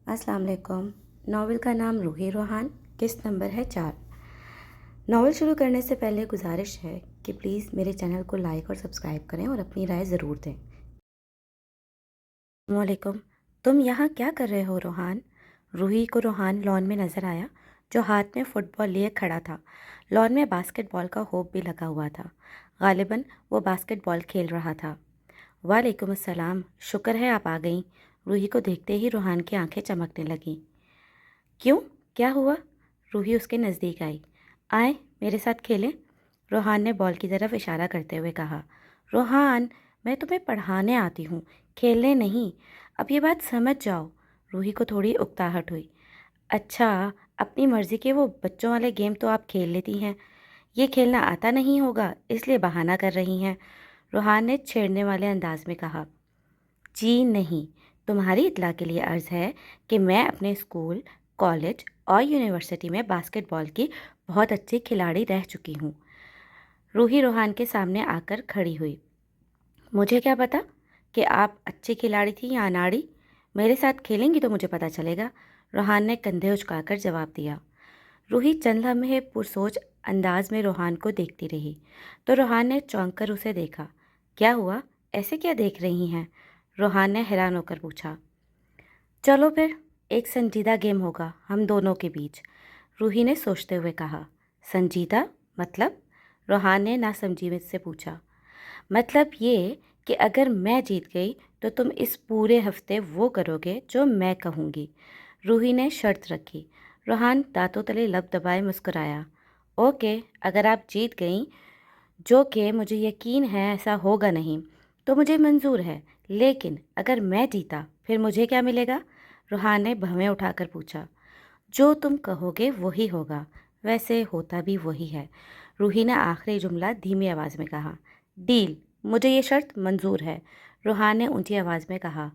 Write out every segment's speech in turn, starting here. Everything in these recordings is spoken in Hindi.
अस्सलाम वालेकुम। नावल का नाम रूही रोहान, किस्त नंबर है 4। नावल शुरू करने से पहले गुजारिश है कि प्लीज़ मेरे चैनल को लाइक और सब्सक्राइब करें और अपनी राय ज़रूर दें। वालेकुम। तुम यहाँ क्या कर रहे हो रोहान? रूही को रोहान लॉन में नज़र आया, जो हाथ में फुटबॉल लिए खड़ा था। लॉन में बास्केटबॉल का होप भी लगा हुआ था। गालिबन वो बास्केटबॉल खेल रहा था। वालेकुम अस्सलाम, शुक्र है आप आ गईं। रूही को देखते ही रोहान की आंखें चमकने लगीं। क्यों, क्या हुआ? रूही उसके नज़दीक आई। आए, मेरे साथ खेलें। रोहान ने बॉल की तरफ इशारा करते हुए कहा। रोहान, मैं तुम्हें पढ़ाने आती हूँ, खेलने नहीं। अब ये बात समझ जाओ। रूही को थोड़ी उकताहट हुई। अच्छा, अपनी मर्ज़ी के वो बच्चों वाले गेम तो आप खेल लेती हैं, ये खेलना आता नहीं होगा इसलिए बहाना कर रही हैं। रोहान ने छेड़ने वाले अंदाज में कहा। जी नहीं, तुम्हारी इत्तला के लिए अर्ज़ है कि मैं अपने स्कूल, कॉलेज और यूनिवर्सिटी में बास्केटबॉल की बहुत अच्छी खिलाड़ी रह चुकी हूँ। रूही रोहान के सामने आकर खड़ी हुई। मुझे क्या पता कि आप अच्छी खिलाड़ी थी या अनाड़ी? मेरे साथ खेलेंगी तो मुझे पता चलेगा। रोहान ने कंधे उचकाकर जवाब दिया। रूही चंद लम्हे पुरसोच अंदाज में रोहान को देखती रही, तो रोहान ने चौंक कर उसे देखा। क्या हुआ, ऐसे क्या देख रही हैं? रोहान ने हैरान होकर पूछा। चलो फिर, एक संजीदा गेम होगा हम दोनों के बीच, रूही ने सोचते हुए कहा। संजीदा मतलब? रोहान ने नासमझी से पूछा। मतलब ये कि अगर मैं जीत गई तो तुम इस पूरे हफ्ते वो करोगे जो मैं कहूँगी, रूही ने शर्त रखी। रोहान दांतों तले लब दबाए मुस्कुराया। ओके, अगर आप जीत गईं, जो कि मुझे यकीन है ऐसा होगा नहीं, तो मुझे मंजूर है। लेकिन अगर मैं जीता फिर मुझे क्या मिलेगा? रूहान ने भवें उठाकर पूछा। जो तुम कहोगे वही होगा, वैसे होता भी वही है, रूही ने आखिरी जुमला धीमी आवाज़ में कहा। डील, मुझे ये शर्त मंजूर है, रूहान ने ऊंची आवाज़ में कहा।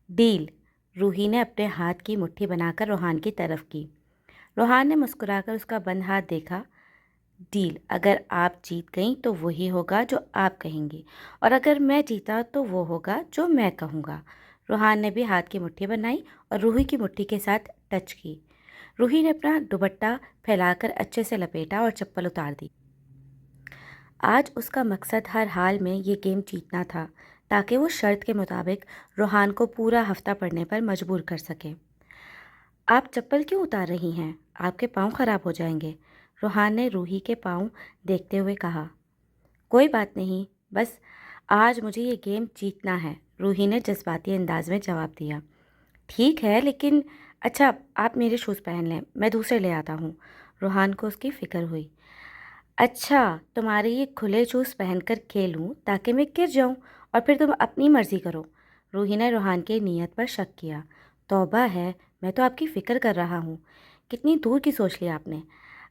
डील, रूही ने अपने हाथ की मुट्ठी बनाकर रूहान की तरफ की। रूहान ने मुस्कुराकर उसका बंद हाथ देखा। डील, अगर आप जीत गईं तो वही होगा जो आप कहेंगी, और अगर मैं जीता तो वो होगा जो मैं कहूँगा। रूहान ने भी हाथ की मुट्ठी बनाई और रूही की मुट्ठी के साथ टच की। रूही ने अपना दुपट्टा फैलाकर अच्छे से लपेटा और चप्पल उतार दी। आज उसका मकसद हर हाल में ये गेम जीतना था, ताकि वो शर्त के मुताबिक रूहान को पूरा हफ्ता पढ़ने पर मजबूर कर सके। आप चप्पल क्यों उतार रही हैं? आपके पाँव खराब हो जाएंगे, रूहान ने रूही के पाँव देखते हुए कहा। कोई बात नहीं, बस आज मुझे ये गेम जीतना है, रूही ने जज्बाती अंदाज में जवाब दिया। ठीक है, लेकिन अच्छा, आप मेरे शूज़ पहन लें, मैं दूसरे ले आता हूँ। रूहान को उसकी फ़िक्र हुई। अच्छा, तुम्हारे ये खुले शूज़ पहनकर खेलूं ताकि मैं गिर जाऊं और फिर तुम अपनी मर्ज़ी करो। रूही ने रूहान की नीयत पर शक किया। तौबा है, मैं तो आपकी फ़िक्र कर रहा हूँ। कितनी दूर की सोच ली आपने।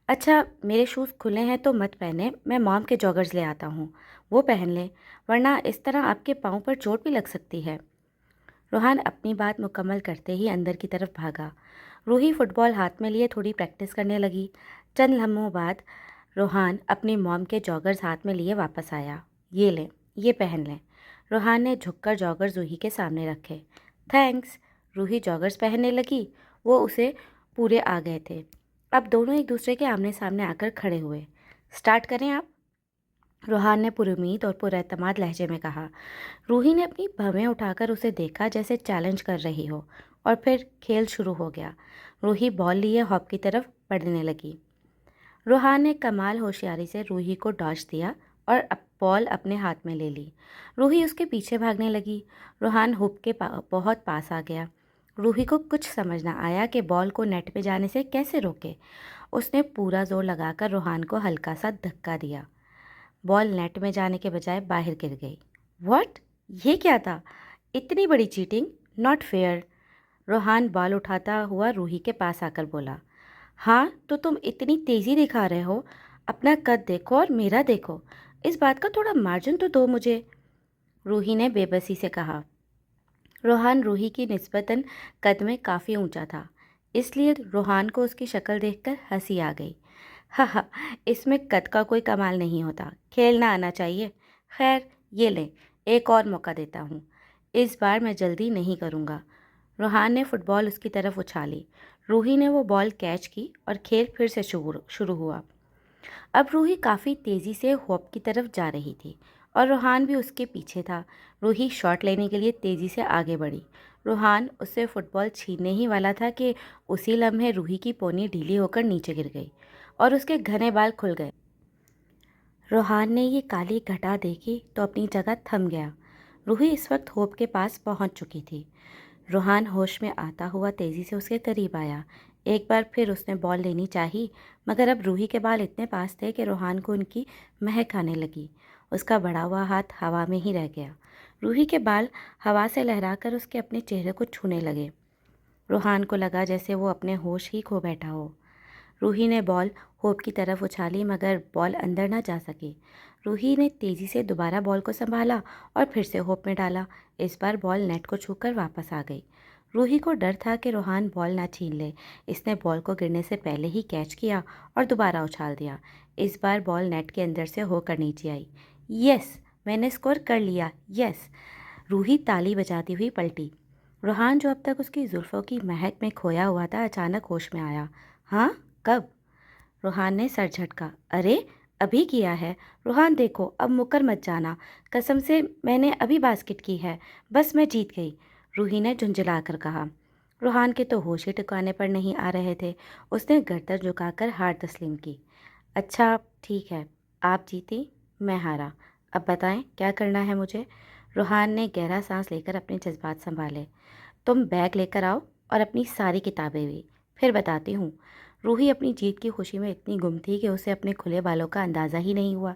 अच्छा, मेरे शूज़ खुले हैं तो मत पहने, मैं मॉम के जॉगर्स ले आता हूँ, वो पहन लें, वरना इस तरह आपके पाँव पर चोट भी लग सकती है। रूहान अपनी बात मुकम्मल करते ही अंदर की तरफ भागा। रूही फुटबॉल हाथ में लिए थोड़ी प्रैक्टिस करने लगी। चंद लम्हों बाद रूहान अपनी मॉम के जॉगर्स हाथ में लिए वापस आया। ये लें, ये पहन लें। रूहान ने झुककर जॉगर्स रूही के सामने रखे। थैंक्स। रूही जॉगर्स पहनने लगी। वो उसे पूरे आ गए थे। अब दोनों एक दूसरे के आमने सामने आकर खड़े हुए। स्टार्ट करें आप? रूहान ने पुरुमीद और पुरएतमाद लहजे में कहा। रूही ने अपनी भवें उठाकर उसे देखा जैसे चैलेंज कर रही हो, और फिर खेल शुरू हो गया। रूही बॉल लिए हॉप की तरफ बढ़ने लगी। रूहान ने कमाल होशियारी से रूही को डॉज दिया और बॉल अपने हाथ में ले ली। रूही उसके पीछे भागने लगी। रूहान हुप के बहुत पास आ गया। रूही को कुछ समझ ना आया कि बॉल को नेट पे जाने से कैसे रोके। उसने पूरा जोर लगाकर रूहान को हल्का सा धक्का दिया। बॉल नेट में जाने के बजाय बाहर गिर गई। व्हाट? ये क्या था? इतनी बड़ी cheating, not fair. Rohan ball उठाता हुआ रूही के पास आकर बोला। हाँ, तो तुम इतनी तेज़ी दिखा रहे हो, अपना कद देखो और मेरा देखो, इस बात का थोड़ा मार्जिन तो दो मुझे, रूही ने बेबसी से कहा। रोहान रूही की निस्बतन कद में काफ़ी ऊंचा था, इसलिए रोहान को उसकी शक्ल देखकर हंसी आ गई। हा हा, इसमें कद का कोई कमाल नहीं होता, खेलना आना चाहिए। खैर, ये लें, एक और मौका देता हूँ, इस बार मैं जल्दी नहीं करूँगा। रोहान ने फुटबॉल उसकी तरफ उछाली। रूही ने वो बॉल कैच की और खेल फिर से शुरू हुआ। अब रूही काफ़ी तेज़ी से होप की तरफ जा रही थी और रोहान भी उसके पीछे था। रूही शॉट लेने के लिए तेज़ी से आगे बढ़ी। रोहान उससे फुटबॉल छीनने ही वाला था कि उसी लम्हे रूही की पोनी ढीली होकर नीचे गिर गई और उसके घने बाल खुल गए। रोहान ने ये काली घटा देखी तो अपनी जगह थम गया। रूही इस वक्त होप के पास पहुंच चुकी थी। रोहान होश में आता हुआ तेज़ी से उसके करीब आया। एक बार फिर उसने बॉल लेनी चाही, मगर अब रूही के बाल इतने पास थे कि रोहान को उनकी महक आने लगी। उसका बढ़ा हुआ हाथ हवा में ही रह गया। रूही के बाल हवा से लहराकर उसके अपने चेहरे को छूने लगे। रोहान को लगा जैसे वो अपने होश ही खो बैठा हो। रूही ने बॉल होप की तरफ उछाली, मगर बॉल अंदर ना जा सकी। रूही ने तेज़ी से दोबारा बॉल को संभाला और फिर से होप में डाला। इस बार बॉल नेट को छूकर वापस आ गई। रूही को डर था कि रोहान बॉल ना छीन ले। इसने बॉल को गिरने से पहले ही कैच किया और दोबारा उछाल दिया। इस बार बॉल नेट के अंदर से होकर नीचे आई। यस, मैंने स्कोर कर लिया, यस। रूही ताली बजाती हुई पलटी। रोहान, जो अब तक उसकी जुल्फ़ों की महक में खोया हुआ था, अचानक होश में आया। हाँ, कब? रोहान ने सर झटका। अरे, अभी किया है। रोहान देखो, अब मुकर मत जाना। कसम से मैंने अभी बास्केट की है। बस मैं जीत गई, रूही ने झुंझलाकर कहा। रोहान के तो होश ही ठिकाने पर नहीं आ रहे थे। उसने गर्दन झुकाकर हार तस्लीम की। अच्छा ठीक है, आप जीती, मैं हारा। अब बताएं क्या करना है मुझे? रोहान ने गहरा सांस लेकर अपने जज्बात संभाले। तुम बैग लेकर आओ और अपनी सारी किताबें भी, फिर बताती हूँ। रूही अपनी जीत की खुशी में इतनी गुम थी कि उसे अपने खुले बालों का अंदाज़ा ही नहीं हुआ।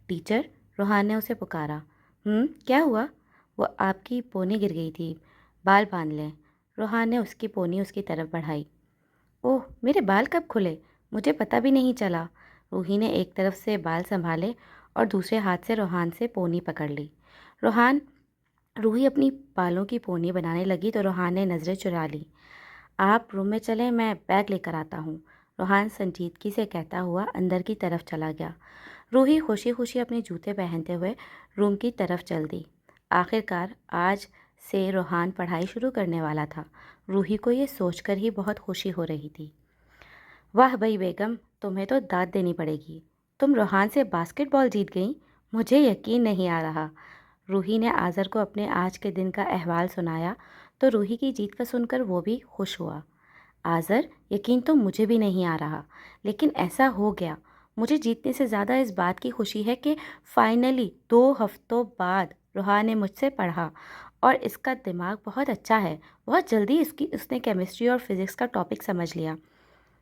टीचर, रोहान ने उसे पुकारा। क्या हुआ? वो आपकी पोनी गिर गई थी, बाल बांध लें। रोहान ने उसकी पोनी उसकी तरफ बढ़ाई। ओह, मेरे बाल कब खुले? मुझे पता भी नहीं चला। रूही ने एक तरफ से बाल संभाले और दूसरे हाथ से रोहान से पोनी पकड़ ली। रोहान रूही अपनी बालों की पोनी बनाने लगी तो रोहान ने नज़रें चुरा ली। आप रूम में चलें, मैं बैग लेकर आता हूँ, रोहान संजीदगी से कहता हुआ अंदर की तरफ चला गया। रूही खुशी खुशी अपने जूते पहनते हुए रूम की तरफ चल दी। आखिरकार आज से रोहान पढ़ाई शुरू करने वाला था। रूही को ये सोचकर ही बहुत खुशी हो रही थी। वाह भाई बेगम, तुम्हें तो दाद देनी पड़ेगी। तुम रोहान से बास्केटबॉल जीत गई, मुझे यकीन नहीं आ रहा। रूही ने आज़र को अपने आज के दिन का अहवाल सुनाया तो रूही की जीत का सुनकर वो भी खुश हुआ। आज़र, यकीन तो मुझे भी नहीं आ रहा, लेकिन ऐसा हो गया। मुझे जीतने से ज़्यादा इस बात की खुशी है कि फाइनली 2 हफ्तों बाद रोहान ने मुझसे पढ़ा और इसका दिमाग बहुत अच्छा है। बहुत जल्दी उसने केमिस्ट्री और फिज़िक्स का टॉपिक समझ लिया।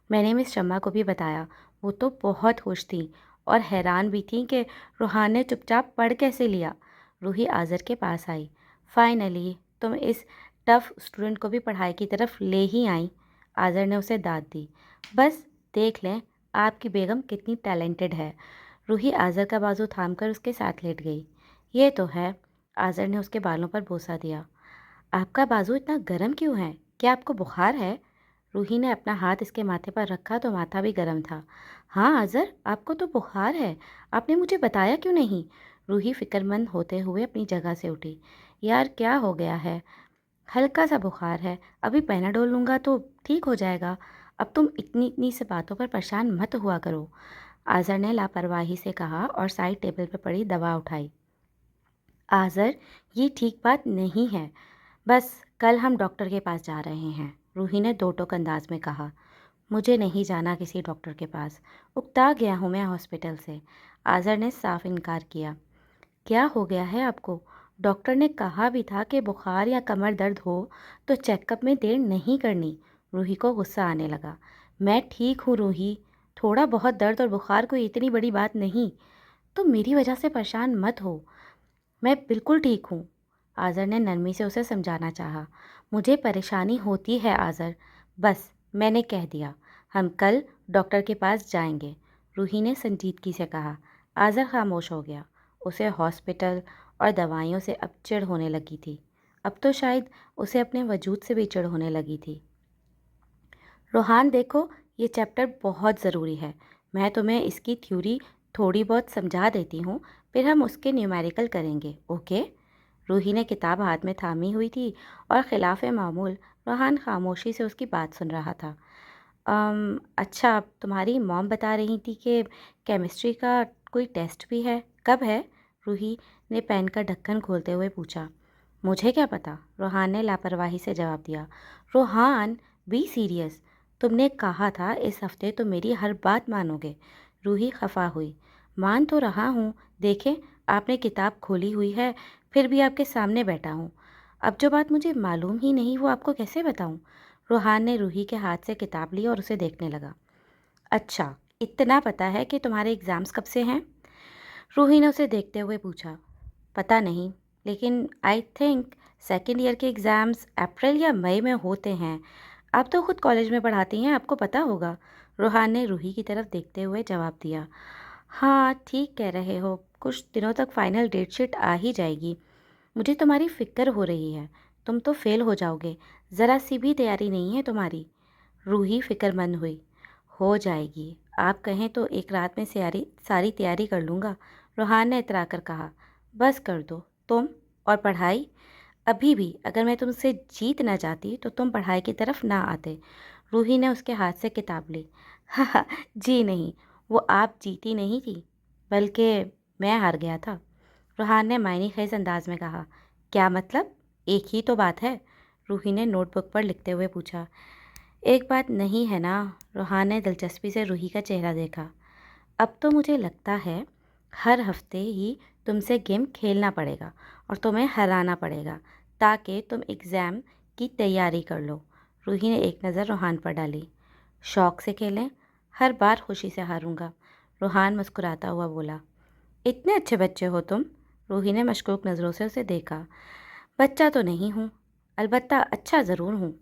मैंने मिस शम्मा को भी बताया। वो तो बहुत खुश थी और हैरान भी थी कि रोहान ने चुपचाप पढ़ कैसे लिया। रूही आज़र के पास आई। फाइनली तुम इस टफ स्टूडेंट को भी पढ़ाई की तरफ ले ही आई, आज़र ने उसे दाद दी। बस देख लें आपकी बेगम कितनी टैलेंटेड है। रूही आज़र का बाजू थामकर उसके साथ लेट गई। ये तो है, आज़र ने उसके बालों पर बोसा दिया। आपका बाजू इतना गर्म क्यों है? क्या आपको बुखार है? रूही ने अपना हाथ इसके माथे पर रखा तो माथा भी गर्म था। हाँ आज़र, आपको तो बुखार है, आपने मुझे बताया क्यों नहीं? रूही फिक्रमंद होते हुए अपनी जगह से उठी। यार क्या हो गया है? हल्का सा बुखार है, अभी पैनाडोल लूँगा तो ठीक हो जाएगा। अब तुम इतनी इतनी से बातों पर परेशान मत हुआ करो, आज़र ने लापरवाही से कहा और साइड टेबल पर पड़ी दवा उठाई। आज़र, ये ठीक बात नहीं है। बस कल हम डॉक्टर के पास जा रहे हैं, रूही ने दो टोक अंदाज में कहा। मुझे नहीं जाना किसी डॉक्टर के पास, उकता गया हूँ मैं हॉस्पिटल से, आज़र ने साफ इनकार किया। क्या हो गया है आपको? डॉक्टर ने कहा भी था कि बुखार या कमर दर्द हो तो चेकअप में देर नहीं करनी। रूही को गुस्सा आने लगा। मैं ठीक हूँ रूही, थोड़ा बहुत दर्द और बुखार कोई इतनी बड़ी बात नहीं। तुम मेरी वजह से परेशान मत हो, मैं बिल्कुल ठीक हूँ, आज़र ने नरमी से उसे समझाना चाहा। मुझे परेशानी होती है आज़र, बस मैंने कह दिया, हम कल डॉक्टर के पास जाएंगे, रूही ने संजीदगी से कहा। आज़र खामोश हो गया। उसे हॉस्पिटल और दवाइयों से अब चिढ़ होने लगी थी। अब तो शायद उसे अपने वजूद से भी चिढ़ होने लगी थी। रोहान देखो, ये चैप्टर बहुत ज़रूरी है। मैं तुम्हें इसकी थ्योरी थोड़ी बहुत समझा देती हूँ, फिर हम उसके न्यूमेरिकल करेंगे, ओके? रूही ने किताब हाथ में थामी हुई थी और खिलाफ मामूल रोहान खामोशी से उसकी बात सुन रहा था। अच्छा, तुम्हारी मॉम बता रही थी कि केमिस्ट्री का कोई टेस्ट भी है, कब है? रूही ने पेन का ढक्कन खोलते हुए पूछा। मुझे क्या पता, रोहान ने लापरवाही से जवाब दिया। Rohan, be serious. तुमने कहा था इस हफ्ते तो मेरी हर बात मानोगे। रूही खफा हुई। मान तो रहा हूँ, देखें, आपने किताब खोली हुई है, फिर भी आपके सामने बैठा हूँ। अब जो बात मुझे मालूम ही नहीं वो आपको कैसे बताऊँ? रोहान ने रूही के हाथ से किताब ली और उसे देखने लगा। अच्छा, इतना पता है कि तुम्हारे एग्ज़ाम्स कब से हैं? रूही ने उसे देखते हुए पूछा। पता नहीं, लेकिन आई थिंक सेकेंड ईयर के एग्ज़ाम्स अप्रैल या मई में होते हैं। आप तो खुद कॉलेज में पढ़ाती हैं, आपको पता होगा। रोहान ने रूही की तरफ देखते हुए जवाब दिया। हाँ, ठीक कह रहे हो, कुछ दिनों तक फाइनल डेट शीट आ ही जाएगी। मुझे तुम्हारी फिक्र हो रही है, तुम तो फेल हो जाओगे, ज़रा सी भी तैयारी नहीं है तुम्हारी। रूही फिक्रमंद हुई। हो जाएगी, आप कहें तो एक रात में सारी तैयारी कर लूँगा, रोहान ने इतरा कर कहा। बस कर दो। तुम और पढ़ाई? अभी भी अगर मैं तुमसे जीत ना जाती तो तुम पढ़ाई की तरफ ना आते। रूही ने उसके हाथ से किताब ली। हाँ, जी नहीं, वो आप जीती नहीं थी, बल्कि मैं हार गया था। रोहान ने मायने खेज अंदाज में कहा। क्या मतलब? एक ही तो बात है, रूही ने नोटबुक पर लिखते हुए पूछा। एक बात नहीं है ना? रोहान ने दिलचस्पी से रूही का चेहरा देखा। अब तो मुझे लगता है हर हफ्ते ही तुमसे गेम खेलना पड़ेगा और तुम्हें हराना पड़ेगा ताकि तुम एग्ज़ाम की तैयारी कर लो। रूही ने एक नज़र रोहान पर डाली। शौक से खेलें, हर बार खुशी से हारूंगा, रोहान मुस्कुराता हुआ बोला। इतने अच्छे बच्चे हो तुम, रूही ने मशकूक नज़रों से उसे देखा। बच्चा तो नहीं हूँ, अलबत्ता अच्छा ज़रूर हूँ,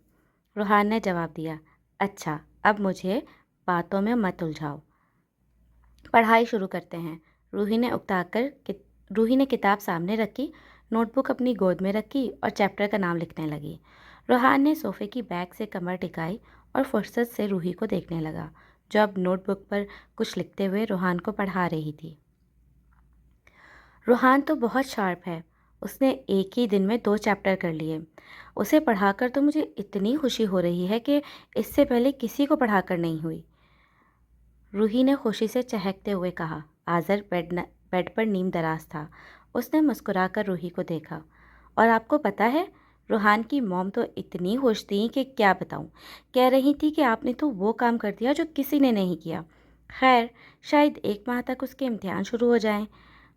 रोहान ने जवाब दिया। अच्छा, अब मुझे बातों में मत उलझाओ, पढ़ाई शुरू करते हैं। रूही ने रूही ने किताब सामने रखी, नोटबुक अपनी गोद में रखी और चैप्टर का नाम लिखने लगी। रोहान ने सोफे की बैक से कमर टिकाई और फुर्सत से रूही को देखने लगा, जो अब नोटबुक पर कुछ लिखते हुए रोहान को पढ़ा रही थी। रोहान तो बहुत शार्प है, उसने एक ही दिन में 2 चैप्टर कर लिए। उसे पढ़ाकर तो मुझे इतनी खुशी हो रही है कि इससे पहले किसी को पढ़ाकर नहीं हुई, रूही ने खुशी से चहकते हुए कहा। आज़र बेड पर नीम दराज था। उसने मुस्कुराकर रूही को देखा। और आपको पता है, रूहान की मॉम तो इतनी खुश थी कि क्या बताऊं। कह रही थी कि आपने तो वो काम कर दिया जो किसी ने नहीं किया। खैर, शायद 1 माह तक उसके इम्तिहान शुरू हो जाएं।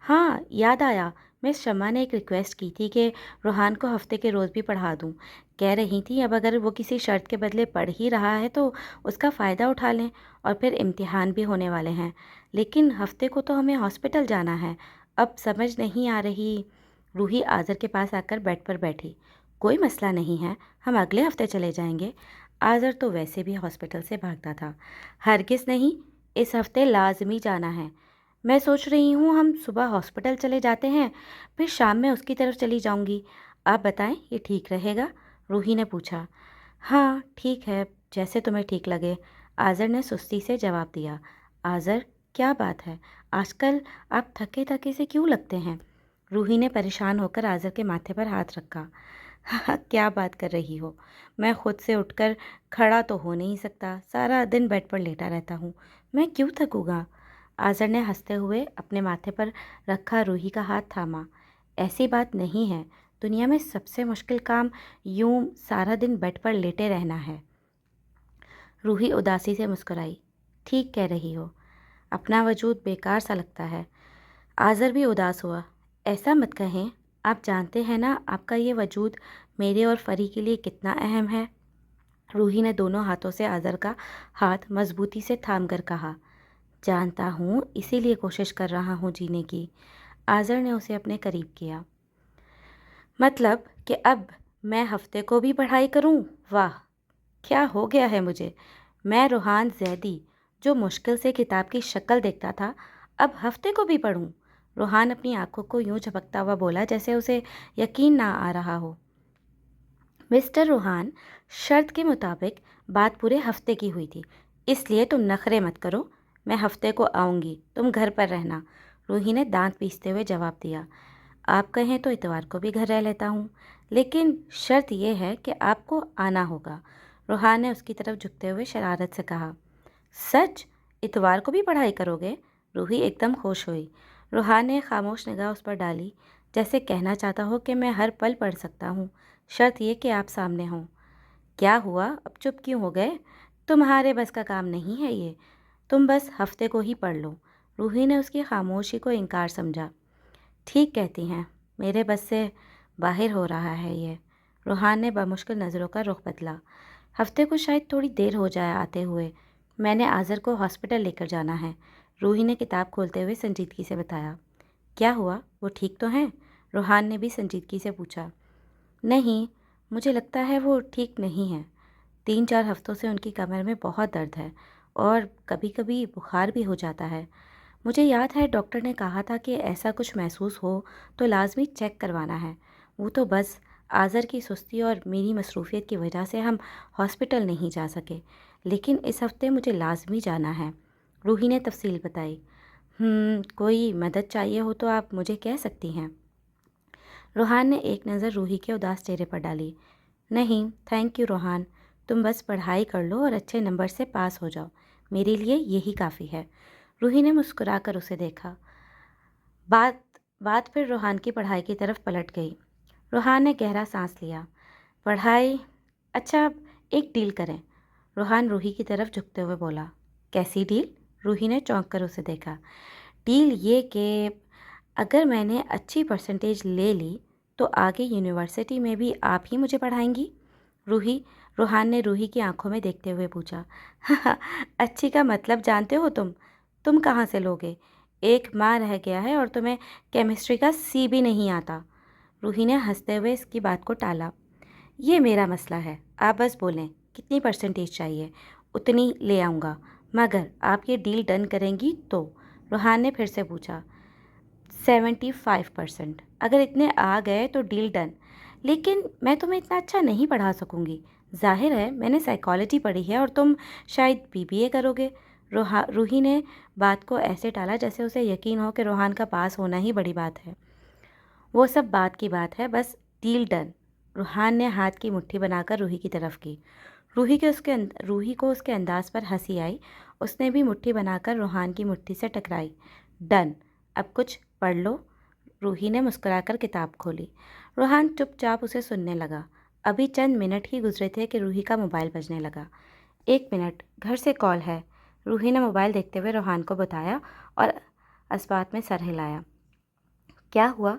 हाँ, याद आया, मिस शम्मा ने एक रिक्वेस्ट की थी कि रूहान को हफ्ते के रोज़ भी पढ़ा दूं। कह रही थी अब अगर वो किसी शर्त के बदले पढ़ ही रहा है तो उसका फ़ायदा उठा लें, और फिर इम्तिहान भी होने वाले हैं। लेकिन हफ्ते को तो हमें हॉस्पिटल जाना है, अब समझ नहीं आ रही। रूही आज़र के पास आकर बेड पर बैठी। कोई मसला नहीं है, हम अगले हफ्ते चले जाएंगे। आज़र तो वैसे भी हॉस्पिटल से भागता था। हरगिज़ नहीं, इस हफ्ते लाजमी जाना है। मैं सोच रही हूँ हम सुबह हॉस्पिटल चले जाते हैं, फिर शाम में उसकी तरफ चली जाऊँगी। आप बताएं, ये ठीक रहेगा? रूही ने पूछा। हाँ, ठीक है, जैसे तुम्हें ठीक लगे, आज़र ने सुस्ती से जवाब दिया। आज़र, क्या बात है, आजकल आप थके थके से क्यों लगते हैं? रूही ने परेशान होकर आज़र के माथे पर हाथ रखा। हाँ, क्या बात कर रही हो? मैं खुद से उठकर खड़ा तो हो नहीं सकता, सारा दिन बेड पर लेटा रहता हूँ, मैं क्यों थकूँगा? आज़र ने हंसते हुए अपने माथे पर रखा रूही का हाथ थामा। ऐसी बात नहीं है, दुनिया में सबसे मुश्किल काम यूं सारा दिन बेड पर लेटे रहना है। रूही उदासी से मुस्कुराई। ठीक कह रही हो, अपना वजूद बेकार सा लगता है। आज़र भी उदास हुआ। ऐसा मत कहें, आप जानते हैं ना आपका ये वजूद मेरे और फरी के लिए कितना अहम है। रूही ने दोनों हाथों से आज़र का हाथ मजबूती से थाम कर कहा। जानता हूँ, इसीलिए कोशिश कर रहा हूँ जीने की। आज़र ने उसे अपने करीब किया। मतलब कि अब मैं हफ्ते को भी पढ़ाई करूँ? वाह, क्या हो गया है मुझे? मैं रूहान ज़ैदी, जो मुश्किल से किताब की शक्ल देखता था, अब हफ्ते को भी पढ़ूं? रूहान अपनी आंखों को यूं झपकता हुआ बोला जैसे उसे यकीन ना आ रहा हो। मिस्टर रूहान, शर्त के मुताबिक बात पूरे हफ्ते की हुई थी, इसलिए तुम नखरे मत करो। मैं हफ्ते को आऊँगी, तुम घर पर रहना, रूही ने दांत पीसते हुए जवाब दिया। आप कहें तो इतवार को भी घर रह लेता हूँ, लेकिन शर्त यह है कि आपको आना होगा। रूहान ने उसकी तरफ झुकते हुए शरारत से कहा। सच? इतवार को भी पढ़ाई करोगे? रूही एकदम खुश हुई। रूहान ने खामोश निगाह उस पर डाली, जैसे कहना चाहता हो कि मैं हर पल पढ़ सकता हूँ, शर्त यह कि आप सामने हों। क्या हुआ, अब चुप क्यों हो गए? तुम्हारे बस का काम नहीं है ये, तुम बस हफ्ते को ही पढ़ लो। रूही ने उसकी खामोशी को इनकार समझा। ठीक कहती हैं, मेरे बस से बाहर हो रहा है ये। रूहान ने बमुश्किल नज़रों का रुख बदला। हफ्ते को शायद थोड़ी देर हो जाए आते हुए। मैंने आज़र को हॉस्पिटल लेकर जाना है, रूही ने किताब खोलते हुए संजीदगी से बताया। क्या हुआ, वो ठीक तो हैं? रूहान ने भी संजीदगी से पूछा। नहीं, मुझे लगता है वो ठीक नहीं है। 3-4 हफ्तों से उनकी कमर में बहुत दर्द है और कभी कभी बुखार भी हो जाता है। मुझे याद है डॉक्टर ने कहा था कि ऐसा कुछ महसूस हो तो लाजमी चेक करवाना है। वो तो बस आज़र की सुस्ती और मेरी मसरूफ़ियत की वजह से हम हॉस्पिटल नहीं जा सके, लेकिन इस हफ्ते मुझे लाजमी जाना है, रूही ने तफसील बताई। कोई मदद चाहिए हो तो आप मुझे कह सकती हैं। रूहान ने एक नज़र रूही के उदास चेहरे पर डाली। नहीं, थैंक यू रूहान, तुम बस पढ़ाई कर लो और अच्छे नंबर से पास हो जाओ, मेरे लिए यही काफ़ी है। रूही ने मुस्कुराकर उसे देखा। बात बात फिर रूहान की पढ़ाई की तरफ पलट गई। रूहान ने गहरा सांस लिया। पढ़ाई? अच्छा, अब एक डील करें, रूहान रूही की तरफ झुकते हुए बोला। कैसी डील? रूही ने चौंक कर उसे देखा। डील ये कि अगर मैंने अच्छी परसेंटेज ले ली तो आगे यूनिवर्सिटी में भी आप ही मुझे पढ़ाएंगी? रूहान ने रूही की आंखों में देखते हुए पूछा। अच्छी का मतलब जानते हो तुम कहाँ से लोगे? एक माह रह गया है और तुम्हें केमिस्ट्री का सी भी नहीं आता। रूही ने हंसते हुए इसकी बात को टाला। ये मेरा मसला है, आप बस बोलें कितनी परसेंटेज चाहिए, उतनी ले आऊँगा, मगर आप ये डील डन करेंगी तो? रूहान ने फिर से पूछा। 75%। अगर इतने आ गए तो डील डन, लेकिन मैं तुम्हें इतना अच्छा नहीं पढ़ा सकूंगी। जाहिर है मैंने साइकोलॉजी पढ़ी है और तुम शायद बीबीए करोगे। रूही ने बात को ऐसे टाला जैसे उसे यकीन हो कि रूहान का पास होना ही बड़ी बात है। वो सब बात की बात है, बस डील डन। रूहान ने हाथ की मुट्ठी बनाकर रूही की तरफ की। रूही को उसके अंदाज पर हंसी आई। उसने भी मुट्ठी बनाकर रूहान की मुट्ठी से टकराई। डन, अब कुछ पढ़ लो। रूही ने मुस्कुराकर किताब खोली। रूहान चुपचाप उसे सुनने लगा। अभी चंद मिनट ही गुजरे थे कि रूही का मोबाइल बजने लगा। 1 मिनट, घर से कॉल है, रूही ने मोबाइल देखते हुए रूहान को बताया और अस्पात में सर हिलाया। क्या हुआ?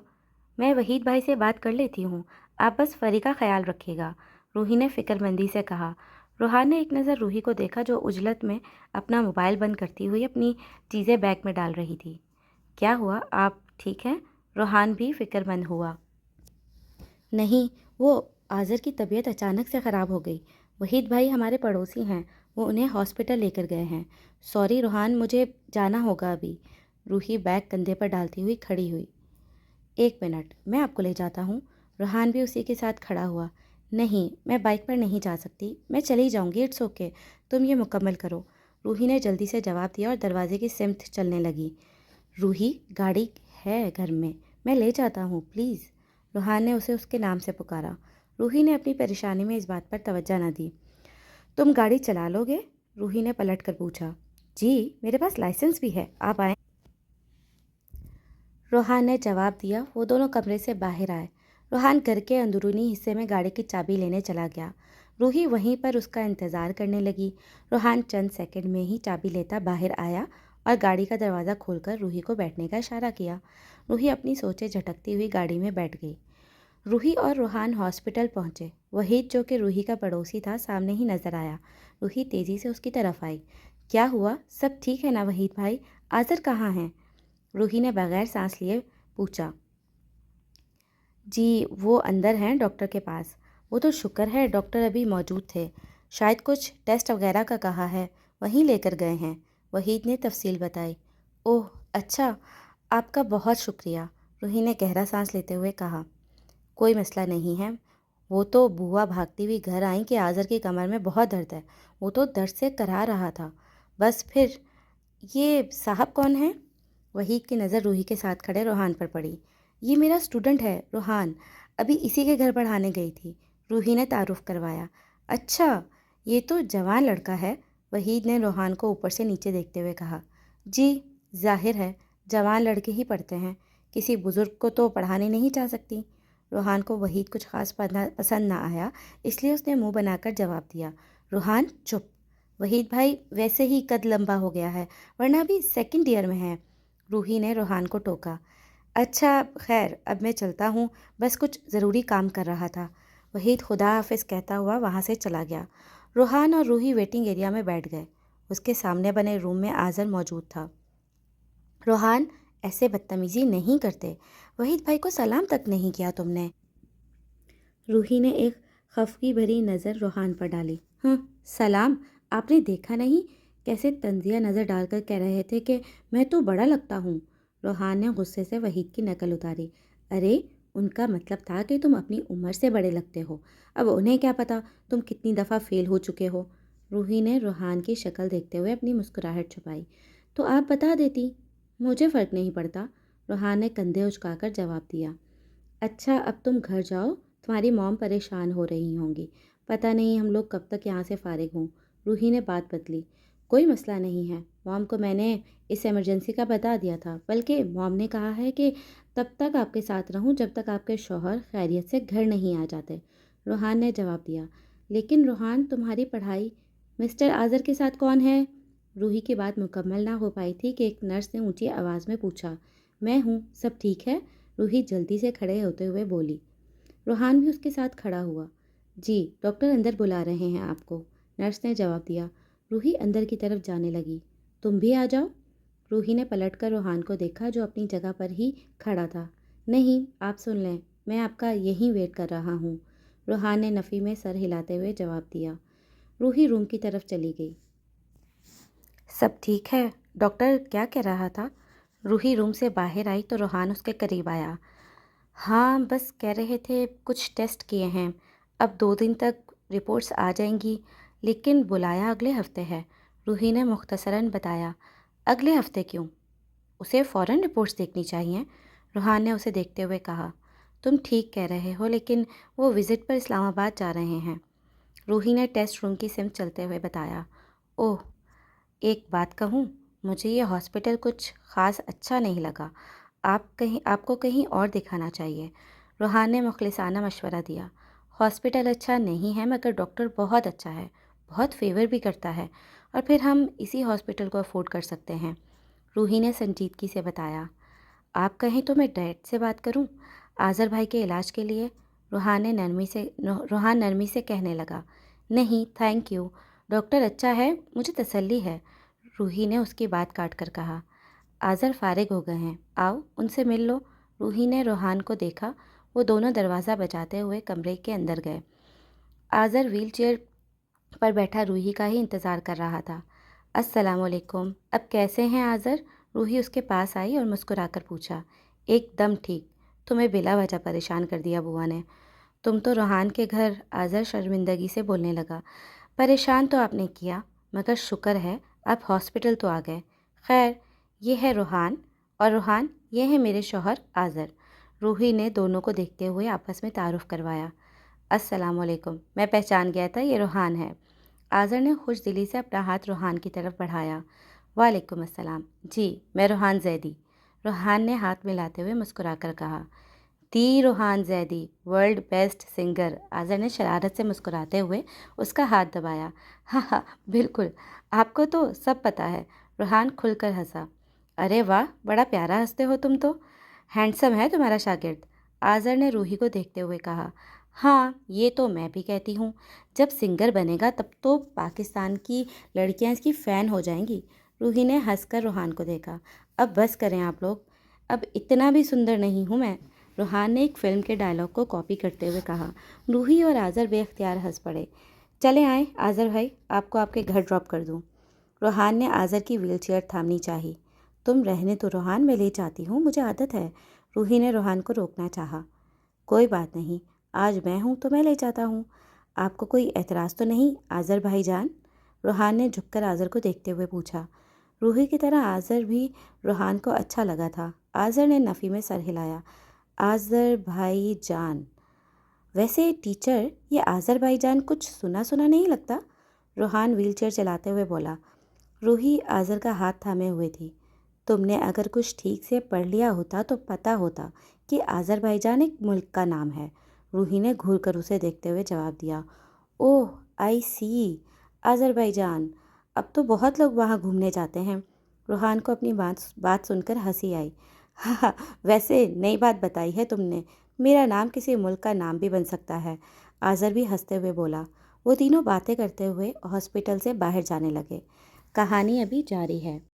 मैं वहीद भाई से बात कर लेती हूँ, आप बस फरी का ख्याल रखिएगा, रूही ने फ़िक्रमंदी से कहा। रूहान ने एक नज़र रूही को देखा जो उजलत में अपना मोबाइल बंद करती हुई अपनी चीज़ें बैग में डाल रही थी। क्या हुआ, आप ठीक हैं? रूहान भी फ़िक्रमंद हुआ। नहीं, वो आज़र की तबीयत अचानक से ख़राब हो गई। वहीद भाई हमारे पड़ोसी हैं, वो उन्हें हॉस्पिटल लेकर गए हैं। सॉरी रूहान, मुझे जाना होगा अभी। रूही बैग कंधे पर डालती हुई खड़ी हुई। 1 मिनट, मैं आपको ले जाता हूँ। रूहान भी उसी के साथ खड़ा हुआ। नहीं, मैं बाइक पर नहीं जा सकती, मैं चली जाऊँगी, इट्स ओके, तुम ये मुकम्मल करो, रूही ने जल्दी से जवाब दिया और दरवाजे की सिमत चलने लगी। रूही, गाड़ी है घर में, मैं ले जाता हूँ, प्लीज़। रूहान ने उसे उसके नाम से पुकारा। रूही ने अपनी परेशानी में इस बात पर तवज्जो न दी। तुम गाड़ी चला लोगे? रूही ने पलट कर पूछा। जी, मेरे पास लाइसेंस भी है, आप आए। रूहान ने जवाब दिया। वो दोनों कमरे से बाहर आए। रूहान घर के अंदरूनी हिस्से में गाड़ी की चाबी लेने चला गया। रूही वहीं पर उसका इंतज़ार करने लगी। रूहान चंद सेकंड में ही चाबी लेता बाहर आया और गाड़ी का दरवाज़ा खोलकर रूही को बैठने का इशारा किया। रूही अपनी सोचें झटकती हुई गाड़ी में बैठ गई। रूही और रूहान हॉस्पिटल पहुंचे। वहीद, जो कि रूही का पड़ोसी था, सामने ही नजर आया। रूही तेज़ी से उसकी तरफ आई। क्या हुआ, सब ठीक है ना वहीद भाई? आज़र कहाँ हैं? रूही ने बगैर सांस लिए पूछा। जी, वो अंदर हैं डॉक्टर के पास। वो तो शुक्र है डॉक्टर अभी मौजूद थे, शायद कुछ टेस्ट वगैरह का कहा है, वहीं लेकर गए हैं, वहीद ने तफसील बताई। ओह अच्छा, आपका बहुत शुक्रिया, रूही ने गहरा सांस लेते हुए कहा। कोई मसला नहीं है, वो तो बुआ भागती हुई घर आई कि आज़र की कमर में बहुत दर्द है, वो तो दर्द से करा रहा था। बस फिर ये साहब कौन है? वहीद की नज़र रूही के साथ खड़े रूहान पर पड़ी। ये मेरा स्टूडेंट है रूहान, अभी इसी के घर पढ़ाने गई थी। रूही ने तारुफ करवाया। अच्छा, ये तो जवान लड़का है। वहीद ने रोहान को ऊपर से नीचे देखते हुए कहा। जी, जाहिर है जवान लड़के ही पढ़ते हैं, किसी बुजुर्ग को तो पढ़ाने नहीं जा सकती। रोहान को वहीद कुछ खास पसंद ना आया, इसलिए उसने मुंह बनाकर जवाब दिया। रोहान चुप। वहीद भाई वैसे ही कद लंबा हो गया है, वरना अभी सेकंड ईयर में है। रूही ने रोहान को टोका। अच्छा खैर, अब मैं चलता हूँ, बस कुछ ज़रूरी काम कर रहा था। वहीद खुदा हाफिज़ कहता हुआ वहाँ से चला गया। रोहान और रूही वेटिंग एरिया में बैठ गए। उसके सामने बने रूम में आज़र मौजूद था। रोहान, ऐसे बदतमीज़ी नहीं करते। वहीद भाई को सलाम तक नहीं किया तुमने। रूही ने एक खफगी भरी नज़र रोहान पर डाली। हाँ, सलाम? आपने देखा नहीं कैसे तंजिया नज़र डालकर कह रहे थे कि मैं तो बड़ा लगता हूँ। रोहान ने गुस्से से वहीद की नकल उतारी। अरे, उनका मतलब था कि तुम अपनी उम्र से बड़े लगते हो। अब उन्हें क्या पता तुम कितनी दफ़ा फेल हो चुके हो। रूही ने रोहान की शक्ल देखते हुए अपनी मुस्कुराहट छुपाई। तो आप बता देती। मुझे फ़र्क नहीं पड़ता। रोहान ने कंधे उचकाकर जवाब दिया। अच्छा, अब तुम घर जाओ, तुम्हारी मॉम परेशान हो रही होंगी। पता नहीं हम लोग कब तक यहाँ से फारिग हों। रूही ने बात बदली। कोई मसला नहीं है, मॉम को मैंने इस इमरजेंसी का बता दिया था, बल्कि मॉम ने कहा है कि तब तक आपके साथ रहूँ जब तक आपके शौहर खैरियत से घर नहीं आ जाते। रोहान ने जवाब दिया। लेकिन रोहान, तुम्हारी पढ़ाई मिस्टर आज़र के साथ कौन है? रूही की बात मुकम्मल ना हो पाई थी कि एक नर्स ने ऊंची आवाज़ में पूछा। मैं हूँ, सब ठीक है? रूही जल्दी से खड़े होते हुए बोली। रोहान भी उसके साथ खड़ा हुआ। जी, डॉक्टर अंदर बुला रहे हैं आपको, नर्स ने जवाब दिया। रूही अंदर की तरफ जाने लगी। तुम भी आ जाओ। रूही ने पलटकर रोहान को देखा जो अपनी जगह पर ही खड़ा था। नहीं, आप सुन लें, मैं आपका यहीं वेट कर रहा हूँ। रोहान ने नफ़ी में सर हिलाते हुए जवाब दिया। रूही रूम की तरफ चली गई। सब ठीक है? डॉक्टर क्या कह रहा था? रूही रूम से बाहर आई तो रोहान उसके करीब आया। हाँ, बस कह रहे थे कुछ टेस्ट किए हैं, अब 2 दिन तक रिपोर्ट्स आ जाएंगी, लेकिन बुलाया अगले हफ्ते है। रूही ने मुख्तसरन बताया। अगले हफ्ते क्यों? उसे फ़ौरन रिपोर्ट्स देखनी चाहिए। रूहान ने उसे देखते हुए कहा। तुम ठीक कह रहे हो, लेकिन वो विज़िट पर इस्लामाबाद जा रहे हैं। रूही ने टेस्ट रूम की सिम चलते हुए बताया। ओह, एक बात कहूँ, मुझे ये हॉस्पिटल कुछ ख़ास अच्छा नहीं लगा। आपको कहीं और दिखाना चाहिए। रूहान ने मुखलिसाना मशवरा दिया। हॉस्पिटल अच्छा नहीं है, मगर डॉक्टर बहुत अच्छा है, बहुत फेवर भी करता है, और फिर हम इसी हॉस्पिटल को अफोर्ड कर सकते हैं। रूही ने संजीदगी से बताया। आप कहें तो मैं डैड से बात करूं, आज़र भाई के इलाज के लिए? रूहान नरमी से कहने लगा। नहीं, थैंक यू, डॉक्टर अच्छा है, मुझे तसल्ली है। रूही ने उसकी बात काट कर कहा। आज़र फारिग हो गए हैं, आओ उनसे मिल लो। रूही ने रोहान को देखा। वो दोनों दरवाज़ा बजाते हुए कमरे के अंदर गए। आज़र व्हीलचेयर पर बैठा रूही का ही इंतज़ार कर रहा था। अस्सलामुअलैकुम, अब कैसे हैं आज़र? रूही उसके पास आई और मुस्कुराकर पूछा। एकदम ठीक। तुम्हें बिला वजह परेशान कर दिया बुआ ने। तुम तो रोहान के घर। आज़र शर्मिंदगी से बोलने लगा। परेशान तो आपने किया, मगर शुक्र है आप हॉस्पिटल तो आ गए। खैर, ये है रोहान, और रोहान, ये है मेरे शौहर आज़र। रूही ने दोनों को देखते हुए आपस में तारुफ करवाया। अस्सलामुअलैकुम, मैं पहचान गया था, ये रोहान है। आज़र ने खुश दिली से अपना हाथ रोहान की तरफ बढ़ाया। वालेकुम अस्सलाम। जी, मैं रोहान जैदी। रोहान ने हाथ मिलाते हुए मुस्कुराकर कहा। The Rohan Zaidi, world best singer. Azar ने शरारत से मुस्कुराते हुए उसका हाथ दबाया। हाँ हाँ, बिल्कुल, आपको तो सब पता है। रोहान खुलकर हंसा। अरे वाह, बड़ा प्यारा हंसते हो तुम तो। हैंडसम है तुम्हारा शागिर्द। आज़र ने रूही को देखते हुए कहा। हाँ, ये तो मैं भी कहती हूँ। जब सिंगर बनेगा तब तो पाकिस्तान की लड़कियाँ इसकी फ़ैन हो जाएंगी। रूही ने हंसकर रोहान को देखा। अब बस करें आप लोग, अब इतना भी सुंदर नहीं हूँ मैं। रोहान ने एक फ़िल्म के डायलॉग को कॉपी करते हुए कहा। रूही और आज़र बेख्तियार हंस पड़े। चले आए आज़र भाई, आपको आपके घर ड्रॉप कर दूँ। रोहान ने आज़र की व्हीलचेयर थामनी चाही। तुम रहने तो रोहान, मैं ले जाती हूँ, मुझे आदत है। रूही ने रोहान को रोकना चाहा। कोई बात नहीं, आज मैं हूँ तो मैं ले जाता हूँ। आपको कोई एतराज़ तो नहीं आज़र भाईजान? रोहान ने झुककर आज़र को देखते हुए पूछा। रूही की तरह आज़र भी रोहान को अच्छा लगा था। आज़र ने नफ़ी में सर हिलाया। आज़र भाई जान। वैसे टीचर, ये आज़रबाईजान कुछ सुना सुना नहीं लगता? रूहान व्हीलचेयर चलाते हुए बोला। रूही आज़र का हाथ थामे हुए थी। तुमने अगर कुछ ठीक से पढ़ लिया होता तो पता होता कि आज़रबाईजान एक मुल्क का नाम है। रूही ने घूर कर उसे देखते हुए जवाब दिया। ओह, आई सी, आज़रबाईजान। अब तो बहुत लोग वहाँ घूमने जाते हैं। रूहान को अपनी बात बात सुनकर हंसी आई। हाँ, वैसे नई बात बताई है तुमने। मेरा नाम किसी मुल्क का नाम भी बन सकता है। आज़र भी हंसते हुए बोला। वो तीनों बातें करते हुए हॉस्पिटल से बाहर जाने लगे। कहानी अभी जारी है।